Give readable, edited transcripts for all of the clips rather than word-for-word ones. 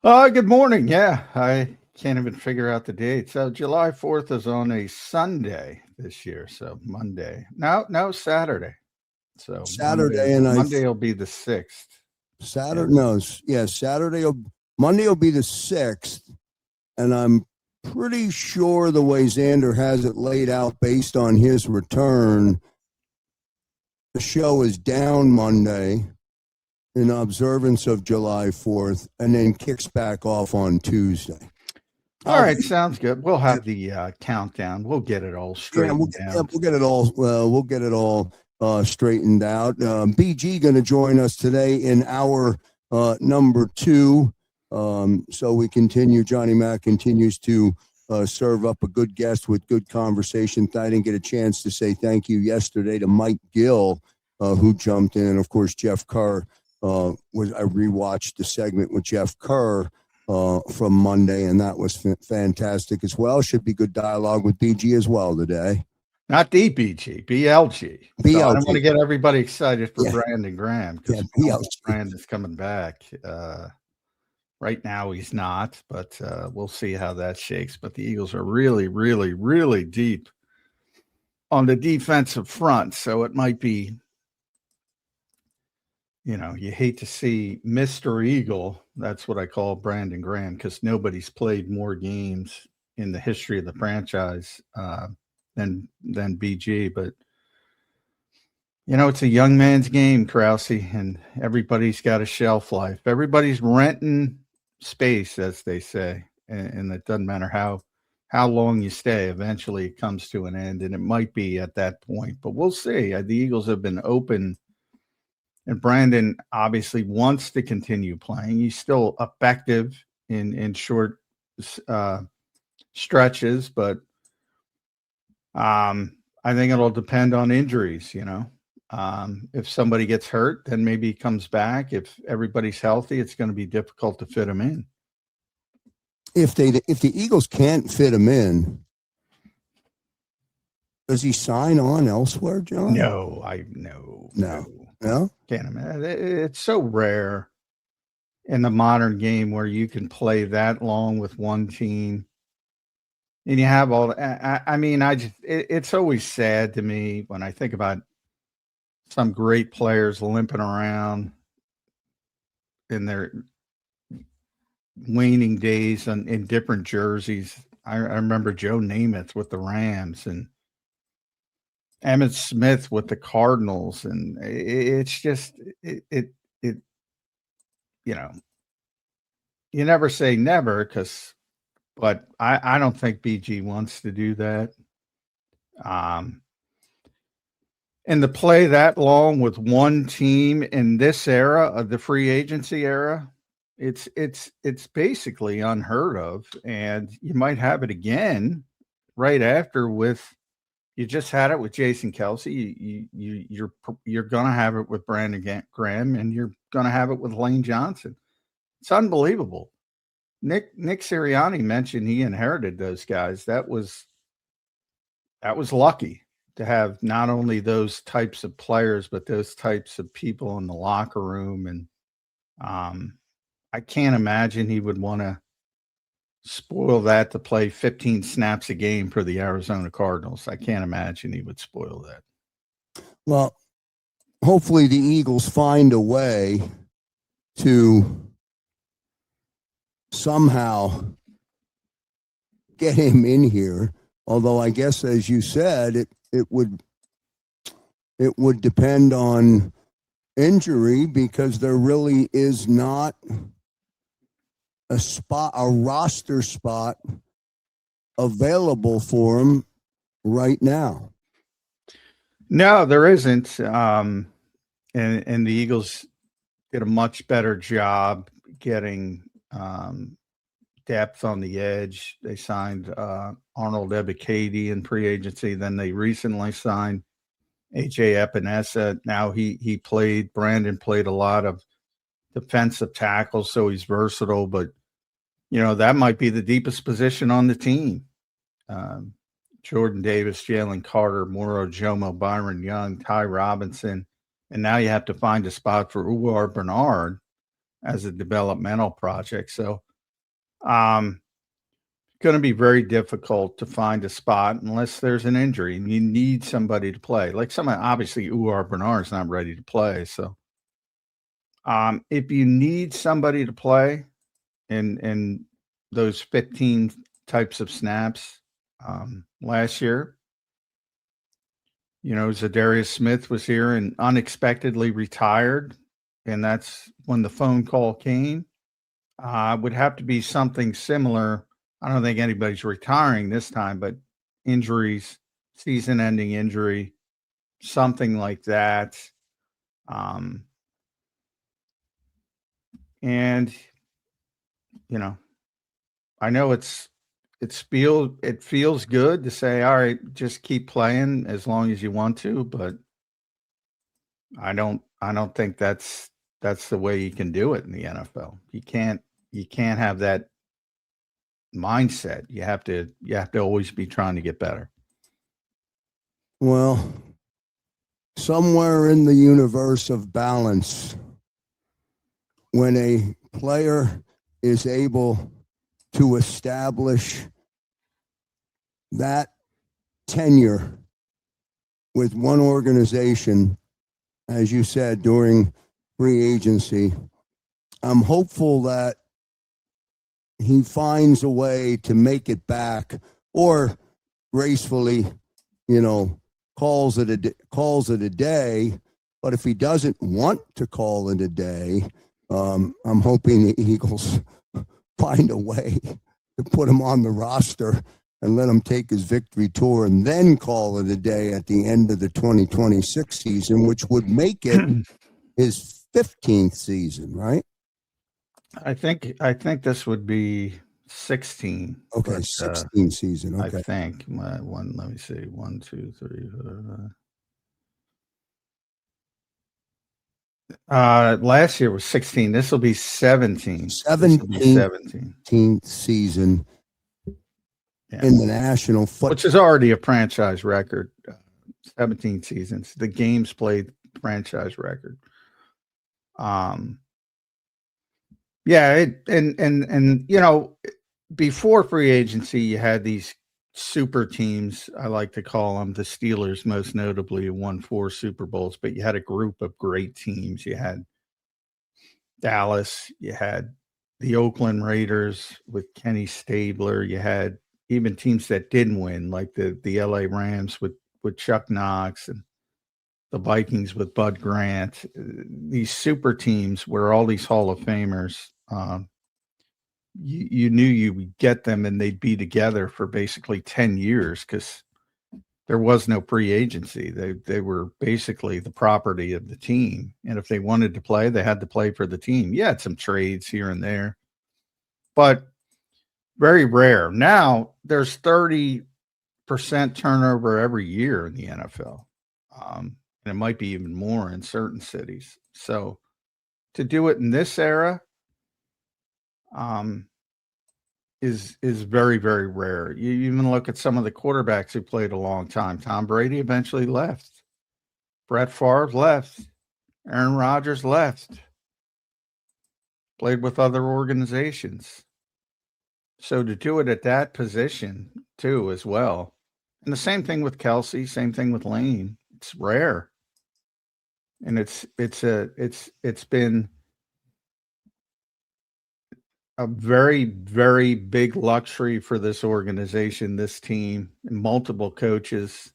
Good morning. Yeah, I can't even figure out the date. So July 4th is on a Sunday this year. So Monday. No, Saturday. So Saturday, and Monday will be the 6th. Yeah. Saturday, no, yeah, Monday will be the 6th, and I'm pretty sure the way Xander has it laid out based on his return, the show is down Monday in observance of July 4th, and then kicks back off on Tuesday. All right, sounds good. We'll have the countdown. We'll get it all straightened out. We'll get it all. We'll get it all straightened out. BG going to join us today in hour number 2. So we continue. Johnny Mac continues to serve up a good guest with good conversation. I didn't get a chance to say thank you yesterday to Mike Gill, who jumped in. Of course, Jeff Kerr. I rewatched the segment with Jeff Kerr from Monday, and that was fantastic as well. Should be good dialogue with BG as well today. Not DBG, BLG. BLG. So I don't want to get everybody excited for Brandon Graham because Brandon's coming back. Right now he's not, but we'll see how that shakes. But the Eagles are really, really, really deep on the defensive front, so it might be, you hate to see Mr. Eagle. That's what I call Brandon Graham, because nobody's played more games in the history of the franchise than BG. But, it's a young man's game, Krause, and everybody's got a shelf life. Everybody's renting space, as they say, and it doesn't matter how long you stay. Eventually it comes to an end, and it might be at that point. But we'll see. The Eagles have been open. And Brandon obviously wants to continue playing. He's still effective in short stretches, but I think it'll depend on injuries. If somebody gets hurt, then maybe he comes back. If everybody's healthy, it's going to be difficult to fit him in. If the Eagles can't fit him in, does he sign on elsewhere, John? No. Can't imagine. It's so rare in the modern game where you can play that long with one team, and you have all. It's always sad to me when I think about some great players limping around in their waning days in different jerseys. I remember Joe Namath with the Rams and Emmitt Smith with the Cardinals, and it's just you never say never, but I don't think BG wants to do that. And to play that long with one team in this era of the free agency era, it's basically unheard of, and you might have it again right after with. You just had it with Jason Kelce. You're going to have it with Brandon Graham, and you're going to have it with Lane Johnson. It's unbelievable. Nick Sirianni mentioned he inherited those guys. That was lucky to have not only those types of players, but those types of people in the locker room. And I can't imagine he would want to spoil that to play 15 snaps a game for the Arizona Cardinals. I can't imagine he would spoil that. Well, hopefully the Eagles find a way to somehow get him in here. Although I guess, as you said, it would depend on injury, because there really is not a roster spot available for him right now. No, there isn't. And the Eagles did a much better job getting depth on the edge. They signed Arnold Ebiketie in free agency. Then they recently signed AJ Epinesa. Now Brandon played a lot of defensive tackles, so he's versatile, but that might be the deepest position on the team. Jordan Davis, Jalen Carter, Moro Jomo, Byron Young, Ty Robinson, and now you have to find a spot for Uwar Bernard as a developmental project. So Going to be very difficult to find a spot unless there's an injury and you need somebody to play. Like someone, obviously, Uar Bernard's not ready to play. So, if you need somebody to play in those 15 types of snaps last year, Zadarius Smith was here and unexpectedly retired, and that's when the phone call came. Would have to be something similar. I don't think anybody's retiring this time, but injuries, season-ending injury, something like that. And I know it feels good to say, all right, just keep playing as long as you want to, but I don't think that's the way you can do it in the NFL. You can't have that mindset. You have to always be trying to get better. Well, somewhere in the universe of balance, when a player is able to establish that tenure with one organization, as you said, during free agency, I'm hopeful that he finds a way to make it back, or gracefully, calls it a day. But if he doesn't want to call it a day, I'm hoping the Eagles find a way to put him on the roster and let him take his victory tour and then call it a day at the end of the 2026 season, which would make it his 15th season, right? I think this would be 16. Okay, 16 season. Okay. I think let me see. 1, 2, 3, 4. Last year was 16. This will be 17. 17th season in the National Football, which is already a franchise record. 17 seasons, the games played franchise record. Before free agency, you had these super teams. I like to call them the Steelers, most notably, who won 4 Super Bowls. But you had a group of great teams. You had Dallas. You had the Oakland Raiders with Kenny Stabler. You had even teams that didn't win, like the LA Rams with Chuck Knox, and the Vikings with Bud Grant. These super teams were all these Hall of Famers. You knew you would get them and they'd be together for basically 10 years because there was no free agency. They were basically the property of the team. And if they wanted to play, they had to play for the team. You had some trades here and there, but very rare. Now there's 30% turnover every year in the NFL. And it might be even more in certain cities. So to do it in this era, is very, very rare. You even look at some of the quarterbacks who played a long time. Tom Brady eventually left. Brett Favre left. Aaron Rodgers left. Played with other organizations. So to do it at that position too, as well. And the same thing with Kelsey, same thing with Lane. It's rare. And it's been a very, very big luxury for this organization, this team, and multiple coaches.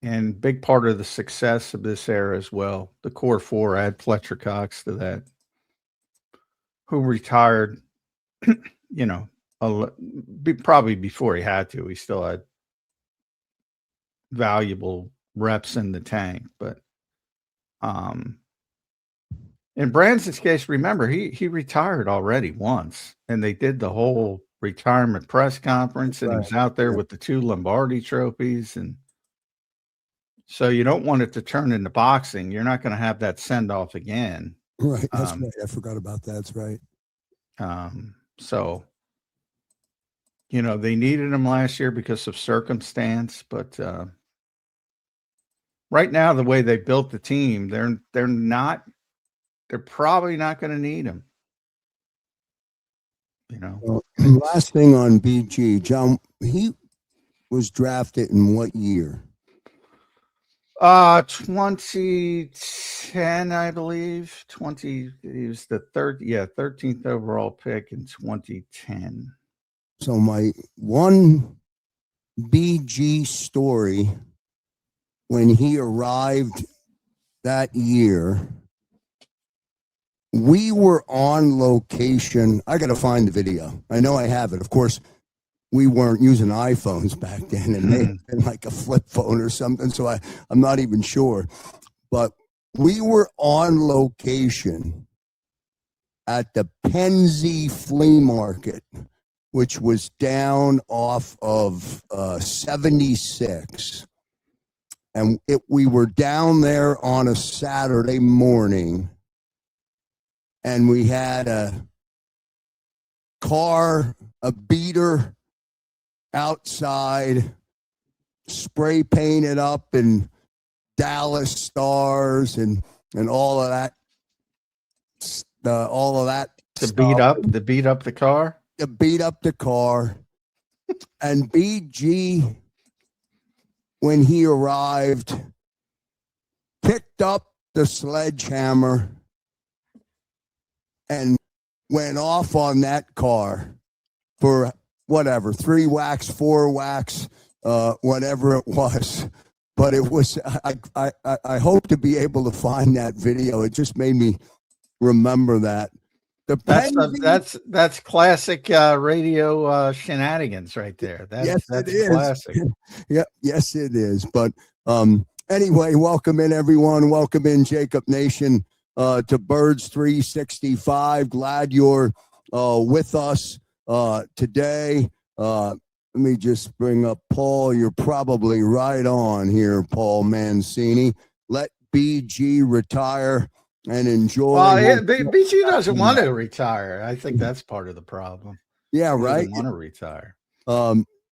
And big part of the success of this era as well. The core 4, add Fletcher Cox to that, who retired, probably before he had to. He still had valuable reps in the tank. But in Branson's case, remember, he retired already once, and they did the whole retirement press conference, and he was out there with the 2 Lombardi trophies. And so you don't want it to turn into boxing. You're not going to have that send-off again. Right. That's right. I forgot about that. That's right. So, they needed him last year because of circumstance, but right now, the way they built the team, they're probably not going to need him. you know. Last thing on BG, John, he was drafted in what year? 2010, I believe. He was the 13th overall pick in 2010. So my one BG story, when he arrived that year, we were on location. I got to find the video. I know I have it. Of course, we weren't using iPhones back then. It may have been like a flip phone or something. So I'm not even sure. But we were on location at the Penzi Flea Market, which was down off of 76. And we were down there on a Saturday morning, and we had a car, a beater outside, spray painted up in Dallas stars and all of that. To beat up the car. To beat up the car, and BG, when he arrived, picked up the sledgehammer and went off on that car for whatever, 3 whacks, 4 whacks, whatever it was. But it was, I hope to be able to find that video. It just made me remember that. That's classic radio shenanigans right there. That's classic. Yeah, yes, it is. But anyway, welcome in, everyone. Welcome in, JAKIB Nation, to Birds 365. Glad you're with us today. Let me just bring up Paul. You're probably right on here, Paul Mancini. Let BG retire and enjoy. Well, BG doesn't want to retire. I think that's part of the problem. Yeah, right. He doesn't want to retire.